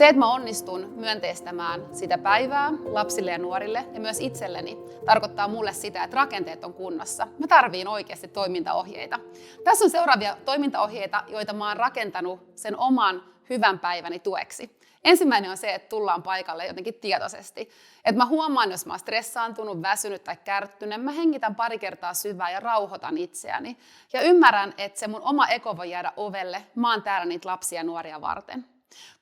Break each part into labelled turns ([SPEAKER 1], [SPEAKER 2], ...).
[SPEAKER 1] Se, että mä onnistun myönteistämään sitä päivää lapsille ja nuorille ja myös itselleni, tarkoittaa mulle sitä, että rakenteet on kunnossa. Mä tarviin oikeasti toimintaohjeita. Tässä on seuraavia toimintaohjeita, joita mä oon rakentanut sen oman hyvän päiväni tueksi. Ensimmäinen on se, että tullaan paikalle jotenkin tietoisesti. Että mä huomaan, jos mä oon stressaantunut, väsynyt tai kärttynyt, mä hengitän pari kertaa syvään ja rauhoitan itseäni. Ja ymmärrän, että se mun oma ego voi jäädä ovelle. Mä oon täällä niitä lapsia ja nuoria varten.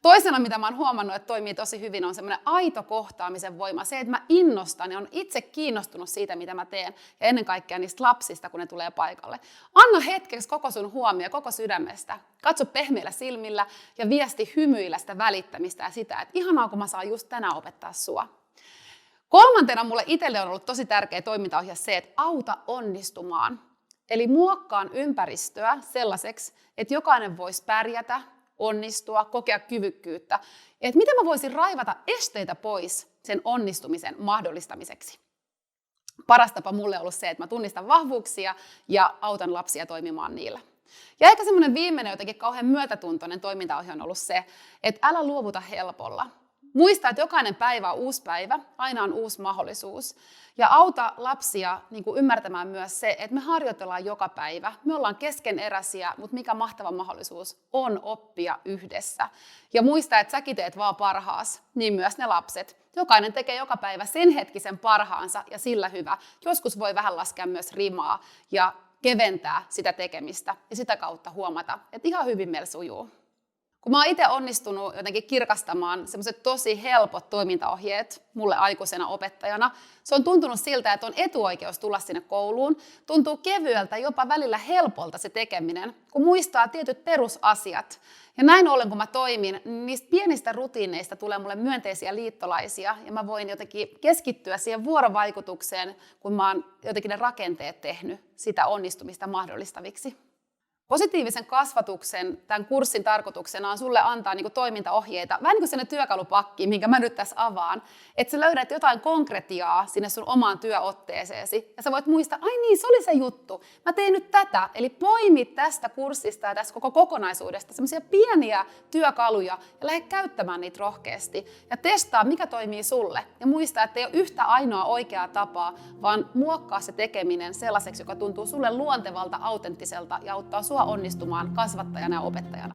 [SPEAKER 1] Toisena, mitä mä oon huomannut, että toimii tosi hyvin, on semmoinen aito kohtaamisen voima. Se, että mä innostan ja on itse kiinnostunut siitä, mitä mä teen. Ja ennen kaikkea niistä lapsista, kun ne tulee paikalle. Anna hetkeksi koko sun huomio, koko sydämestä. Katso pehmeillä silmillä ja viesti hymyillä sitä välittämistä ja sitä, että ihanaa, kun mä saan just tänään opettaa sua. Kolmantena mulle itselle on ollut tosi tärkeä toimintaohje se, että auta onnistumaan. Eli muokkaan ympäristöä sellaiseksi, että jokainen voisi pärjätä, onnistua, kokea kyvykkyyttä. Että miten mä voisin raivata esteitä pois sen onnistumisen mahdollistamiseksi. Paras tapa mulle on ollut se, että mä tunnistan vahvuuksia ja autan lapsia toimimaan niillä. Ja ehkä semmoinen viimeinen jotenkin kauhean myötätuntoinen toimintaohje on ollut se, että älä luovuta helpolla. Muista, että jokainen päivä on uusi päivä, aina on uusi mahdollisuus. Ja auta lapsia ymmärtämään myös se, että me harjoitellaan joka päivä. Me ollaan keskeneräisiä, mutta mikä mahtava mahdollisuus on oppia yhdessä. Ja muista, että säkin teet vaan parhaas, niin myös ne lapset. Jokainen tekee joka päivä sen hetkisen parhaansa ja sillä hyvä. Joskus voi vähän laskea myös rimaa ja keventää sitä tekemistä ja sitä kautta huomata, että ihan hyvin meillä sujuu. Kun mä oon itse onnistunut jotenkin kirkastamaan semmoiset tosi helpot toimintaohjeet mulle aikuisena opettajana, se on tuntunut siltä, että on etuoikeus tulla sinne kouluun. Tuntuu kevyeltä, jopa välillä helpolta se tekeminen, kun muistaa tietyt perusasiat. Ja näin ollen, kun mä toimin, niin niistä pienistä rutiineista tulee mulle myönteisiä liittolaisia ja mä voin jotenkin keskittyä siihen vuorovaikutukseen, kun mä oon jotenkin ne rakenteet tehnyt sitä onnistumista mahdollistaviksi. Positiivisen kasvatuksen, tämän kurssin tarkoituksena on sulle antaa toimintaohjeita, vähän niin kuin sellainen työkalupakki, minkä mä nyt tässä avaan, että sä löydät jotain konkretiaa sinne sun omaan työotteeseesi, ja sä voit muistaa, ai niin, se oli se juttu, mä teen nyt tätä, eli poimi tästä kurssista ja tästä koko kokonaisuudesta semmoisia pieniä työkaluja, ja lähde käyttämään niitä rohkeasti, ja testaa, mikä toimii sulle, ja muista, että ei ole yhtä ainoa oikeaa tapaa, vaan muokkaa se tekeminen sellaiseksi, joka tuntuu sulle luontevalta, autenttiselta, ja auttaa sua onnistumaan kasvattajana ja opettajana.